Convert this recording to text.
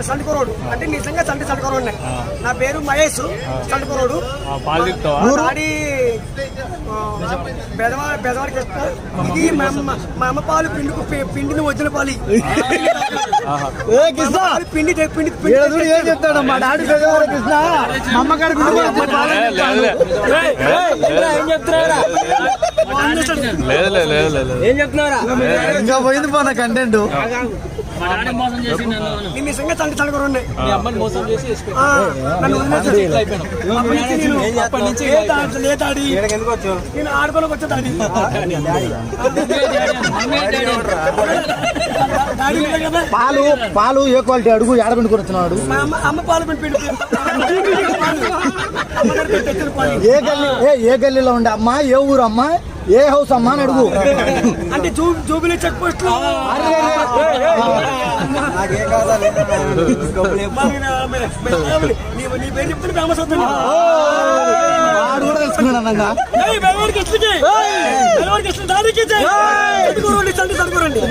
సండుకోరోడు అంటే నిజంగా సండుకోరోడు. నా పేరు మహేష్ సండుకోరోడు. డాడీ బెదవాడికి ఇస్తా. ఇది మా అమ్మ పాలు పిండిని వదిన పాలి పిండి ఏం చెప్తాడు మా డాడీ బెదవాడి కృష్ణ అమ్మగారి ఏం చెప్తున్నారా ఇంకా పోయింది పోనా కంటెంట్. నిజంగా చండుకోరోడు నేను ఆడుకోలోకి వచ్చా పాలు పాలు ఏ క్వాలిటీ అడుగు ఏడబెట్టుకుని వచ్చినాడు. అమ్మ పాలు పిండి ఏ గల్లీలో ఉండే అమ్మ, ఏ ఊరు అమ్మ, ఏ హౌస్ అమ్మ అని అడుగు. అంటే జూబిలీ చెక్ పోస్ట్ లో నీ పేరు చెప్తే ఫేమస్ అవుతుంది. వాడు కూడా తెలుసుకున్నాడు అన్నగా. చండుకోరండి